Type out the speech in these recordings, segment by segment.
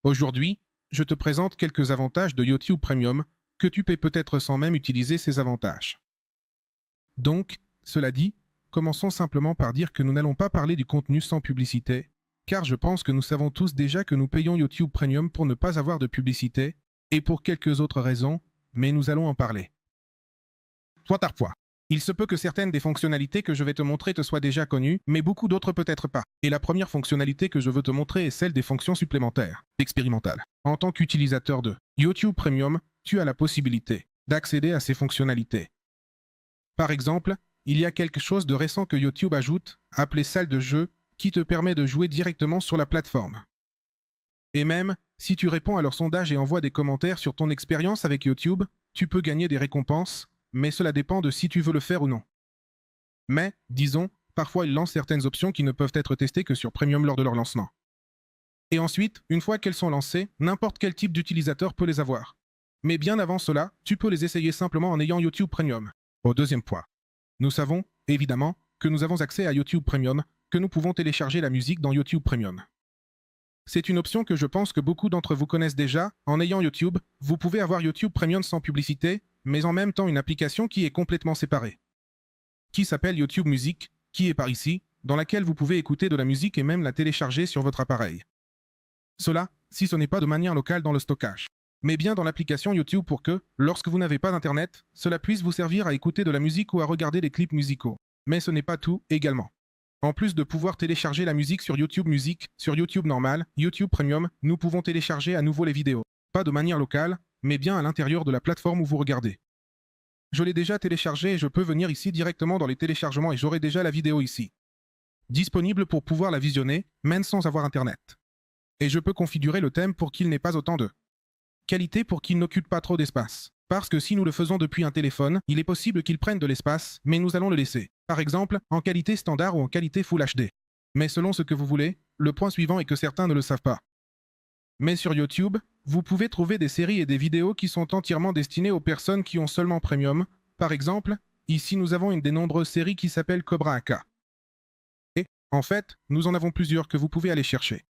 Aujourd'hui, je te présente quelques avantages de YouTube Premium que tu paies peut-être sans même utiliser ces avantages. Donc, cela dit, commençons simplement par dire que nous n'allons pas parler du contenu sans publicité, car je pense que nous savons tous déjà que nous payons YouTube Premium pour ne pas avoir de publicité, et pour quelques autres raisons, mais nous allons en parler. Soit à fois. Il se peut que certaines des fonctionnalités que je vais te montrer te soient déjà connues, mais beaucoup d'autres peut-être pas. Et la première fonctionnalité que je veux te montrer est celle des fonctions supplémentaires, expérimentales. En tant qu'utilisateur de YouTube Premium, tu as la possibilité d'accéder à ces fonctionnalités. Par exemple, il y a quelque chose de récent que YouTube ajoute, appelé salle de jeu, qui te permet de jouer directement sur la plateforme. Et même, si tu réponds à leur sondage et envoies des commentaires sur ton expérience avec YouTube, tu peux gagner des récompenses, mais cela dépend de si tu veux le faire ou non. Mais, disons, parfois ils lancent certaines options qui ne peuvent être testées que sur Premium lors de leur lancement. Et ensuite, une fois qu'elles sont lancées, n'importe quel type d'utilisateur peut les avoir. Mais bien avant cela, tu peux les essayer simplement en ayant YouTube Premium. Au deuxième point, nous savons, évidemment, que nous avons accès à YouTube Premium, que nous pouvons télécharger la musique dans YouTube Premium. C'est une option que je pense que beaucoup d'entre vous connaissent déjà. En ayant YouTube, vous pouvez avoir YouTube Premium sans publicité, mais en même temps une application qui est complètement séparée, qui s'appelle YouTube Music, qui est par ici, dans laquelle vous pouvez écouter de la musique et même la télécharger sur votre appareil. Cela, si ce n'est pas de manière locale dans le stockage, mais bien dans l'application YouTube pour que, lorsque vous n'avez pas d'Internet, cela puisse vous servir à écouter de la musique ou à regarder des clips musicaux. Mais ce n'est pas tout, également. En plus de pouvoir télécharger la musique sur YouTube Music, sur YouTube normal, YouTube Premium, nous pouvons télécharger à nouveau les vidéos. Pas de manière locale, mais bien à l'intérieur de la plateforme où vous regardez. Je l'ai déjà téléchargé et je peux venir ici directement dans les téléchargements et j'aurai déjà la vidéo ici. Disponible pour pouvoir la visionner, même sans avoir Internet. Et je peux configurer le thème pour qu'il n'ait pas autant de qualité pour qu'il n'occupe pas trop d'espace. Parce que si nous le faisons depuis un téléphone, il est possible qu'il prenne de l'espace, mais nous allons le laisser. Par exemple, en qualité standard ou en qualité Full HD. Mais selon ce que vous voulez, le point suivant est que certains ne le savent pas. Mais sur YouTube, vous pouvez trouver des séries et des vidéos qui sont entièrement destinées aux personnes qui ont seulement Premium. Par exemple, ici nous avons une des nombreuses séries qui s'appelle Cobra AK. Et, en fait, nous en avons plusieurs que vous pouvez aller chercher.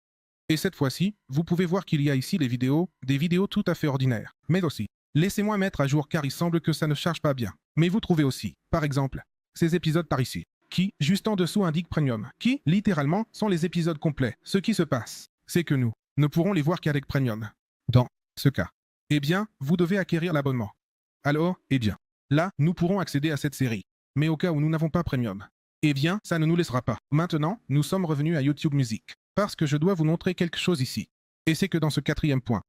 Et cette fois-ci, vous pouvez voir qu'il y a ici des vidéos tout à fait ordinaires. Mais aussi, laissez-moi mettre à jour car il semble que ça ne charge pas bien. Mais vous trouvez aussi, par exemple, ces épisodes par ici, qui, juste en dessous, indiquent Premium, qui, littéralement, sont les épisodes complets. Ce qui se passe, c'est que nous ne pourrons les voir qu'avec Premium. Dans ce cas, eh bien, vous devez acquérir l'abonnement. Alors, eh bien, là, nous pourrons accéder à cette série. Mais au cas où nous n'avons pas Premium, eh bien, ça ne nous laissera pas. Maintenant, nous sommes revenus à YouTube Music. Parce que je dois vous montrer quelque chose ici. Et c'est que dans ce quatrième point,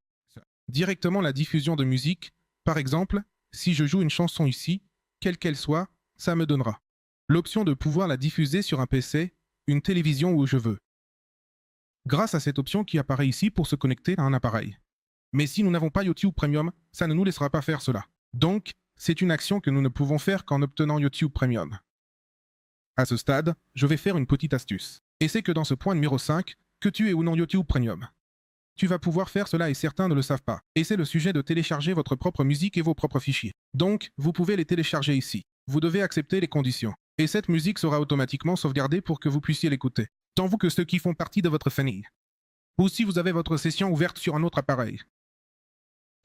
directement la diffusion de musique, par exemple, si je joue une chanson ici, quelle qu'elle soit, ça me donnera l'option de pouvoir la diffuser sur un PC, une télévision où je veux. Grâce à cette option qui apparaît ici pour se connecter à un appareil. Mais si nous n'avons pas YouTube Premium, ça ne nous laissera pas faire cela. Donc, c'est une action que nous ne pouvons faire qu'en obtenant YouTube Premium. À ce stade, je vais faire une petite astuce. Et c'est que dans ce point numéro 5, que tu aies ou non YouTube Premium, tu vas pouvoir faire cela et certains ne le savent pas. Et c'est le sujet de télécharger votre propre musique et vos propres fichiers. Donc, vous pouvez les télécharger ici. Vous devez accepter les conditions. Et cette musique sera automatiquement sauvegardée pour que vous puissiez l'écouter. Tant vous que ceux qui font partie de votre famille. Ou si vous avez votre session ouverte sur un autre appareil.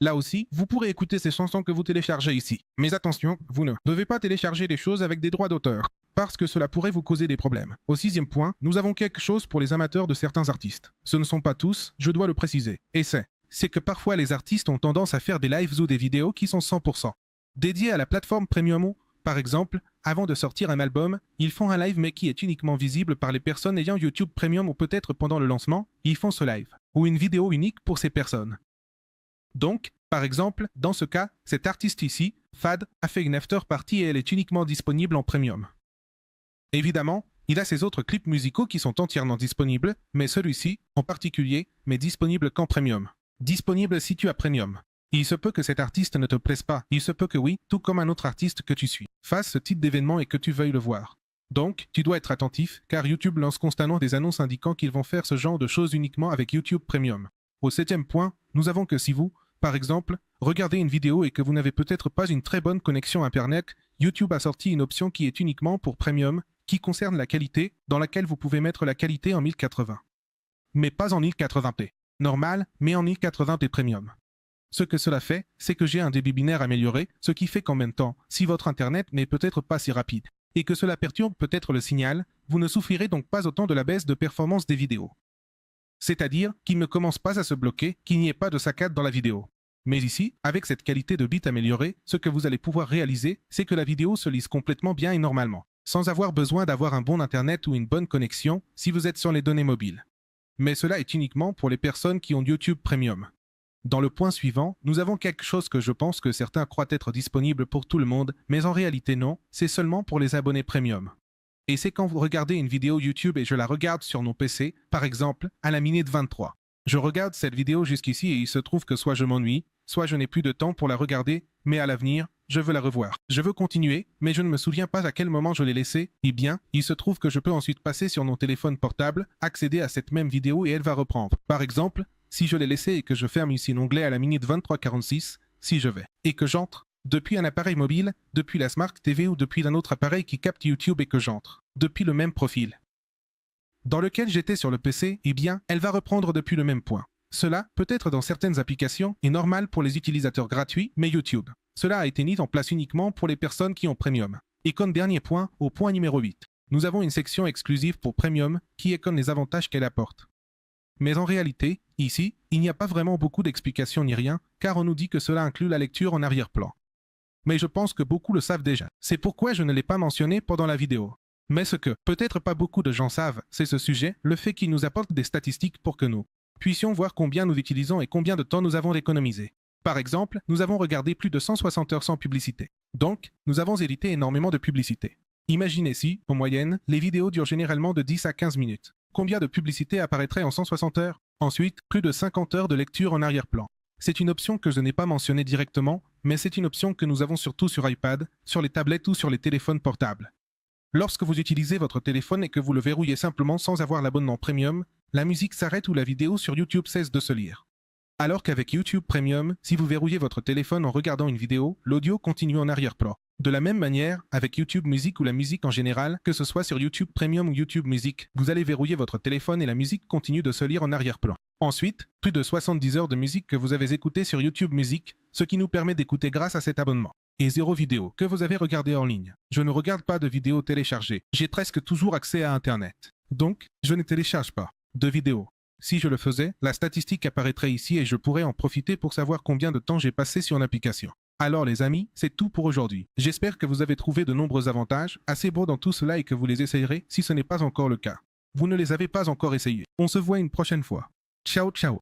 Là aussi, vous pourrez écouter ces chansons que vous téléchargez ici. Mais attention, vous ne devez pas télécharger des choses avec des droits d'auteur, parce que cela pourrait vous causer des problèmes. Au sixième point, nous avons quelque chose pour les amateurs de certains artistes. Ce ne sont pas tous, je dois le préciser. Et c'est que parfois les artistes ont tendance à faire des lives ou des vidéos qui sont 100% dédiées à la plateforme Premium. Par exemple, avant de sortir un album, ils font un live mais qui est uniquement visible par les personnes ayant YouTube Premium ou peut-être pendant le lancement, ils font ce live. Ou une vidéo unique pour ces personnes. Donc, par exemple, dans ce cas, cet artiste ici, Fad, a fait une after party et elle est uniquement disponible en Premium. Évidemment, il a ses autres clips musicaux qui sont entièrement disponibles, mais celui-ci, en particulier, n'est disponible qu'en Premium. Disponible si tu as Premium. Il se peut que cet artiste ne te plaise pas, il se peut que oui, tout comme un autre artiste que tu suis, fasse ce type d'événement et que tu veuilles le voir. Donc, tu dois être attentif, car YouTube lance constamment des annonces indiquant qu'ils vont faire ce genre de choses uniquement avec YouTube Premium. Au septième point, nous avons que si vous, par exemple, regardez une vidéo et que vous n'avez peut-être pas une très bonne connexion Internet, YouTube a sorti une option qui est uniquement pour Premium, qui concerne la qualité, dans laquelle vous pouvez mettre la qualité en 1080. Mais pas en 1080p. normal, mais en i80 et Premium. Ce que cela fait, c'est que j'ai un débit binaire amélioré, ce qui fait qu'en même temps, si votre Internet n'est peut-être pas si rapide, et que cela perturbe peut-être le signal, vous ne souffrirez donc pas autant de la baisse de performance des vidéos. C'est-à-dire qu'il ne commence pas à se bloquer, qu'il n'y ait pas de saccade dans la vidéo. Mais ici, avec cette qualité de bit améliorée, ce que vous allez pouvoir réaliser, c'est que la vidéo se lise complètement bien et normalement, sans avoir besoin d'avoir un bon Internet ou une bonne connexion si vous êtes sur les données mobiles. Mais cela est uniquement pour les personnes qui ont YouTube Premium. Dans le point suivant, nous avons quelque chose que je pense que certains croient être disponible pour tout le monde, mais en réalité non, c'est seulement pour les abonnés Premium. Et c'est quand vous regardez une vidéo YouTube et je la regarde sur mon PC, par exemple, à la minute 23. Je regarde cette vidéo jusqu'ici et il se trouve que soit je m'ennuie, soit je n'ai plus de temps pour la regarder, mais à l'avenir, je veux la revoir. Je veux continuer, mais je ne me souviens pas à quel moment je l'ai laissée. Eh bien, il se trouve que je peux ensuite passer sur mon téléphone portable, accéder à cette même vidéo et elle va reprendre. Par exemple, si je l'ai laissée et que je ferme ici l'onglet à la minute 23:46, si je vais, et que j'entre, depuis un appareil mobile, depuis la Smart TV ou depuis un autre appareil qui capte YouTube et que j'entre, depuis le même profil, dans lequel j'étais sur le PC, eh bien, elle va reprendre depuis le même point. Cela, peut-être dans certaines applications, est normal pour les utilisateurs gratuits, mais YouTube. Cela a été mis en place uniquement pour les personnes qui ont Premium. Et comme dernier point, au point numéro 8, nous avons une section exclusive pour Premium qui est comme les avantages qu'elle apporte. Mais en réalité, ici, il n'y a pas vraiment beaucoup d'explications ni rien, car on nous dit que cela inclut la lecture en arrière-plan. Mais je pense que beaucoup le savent déjà. C'est pourquoi je ne l'ai pas mentionné pendant la vidéo. Mais ce que peut-être pas beaucoup de gens savent, c'est ce sujet, le fait qu'il nous apporte des statistiques pour que nous puissions voir combien nous utilisons et combien de temps nous avons économisé. Par exemple, nous avons regardé plus de 160 heures sans publicité. Donc, nous avons évité énormément de publicité. Imaginez si, en moyenne, les vidéos durent généralement de 10 à 15 minutes. Combien de publicité apparaîtrait en 160 heures? Ensuite, plus de 50 heures de lecture en arrière-plan. C'est une option que je n'ai pas mentionnée directement, mais c'est une option que nous avons surtout sur iPad, sur les tablettes ou sur les téléphones portables. Lorsque vous utilisez votre téléphone et que vous le verrouillez simplement sans avoir l'abonnement Premium, la musique s'arrête ou la vidéo sur YouTube cesse de se lire. Alors qu'avec YouTube Premium, si vous verrouillez votre téléphone en regardant une vidéo, l'audio continue en arrière-plan. De la même manière, avec YouTube Music ou la musique en général, que ce soit sur YouTube Premium ou YouTube Music, vous allez verrouiller votre téléphone et la musique continue de se lire en arrière-plan. Ensuite, plus de 70 heures de musique que vous avez écoutées sur YouTube Music, ce qui nous permet d'écouter grâce à cet abonnement. Et 0 vidéo que vous avez regardé en ligne. Je ne regarde pas de vidéos téléchargées. J'ai presque toujours accès à Internet. Donc, je ne télécharge pas de vidéos. Si je le faisais, la statistique apparaîtrait ici et je pourrais en profiter pour savoir combien de temps j'ai passé sur l'application. Alors les amis, c'est tout pour aujourd'hui. J'espère que vous avez trouvé de nombreux avantages, assez beaux dans tout cela et que vous les essayerez si ce n'est pas encore le cas. Vous ne les avez pas encore essayés. On se voit une prochaine fois. Ciao ciao.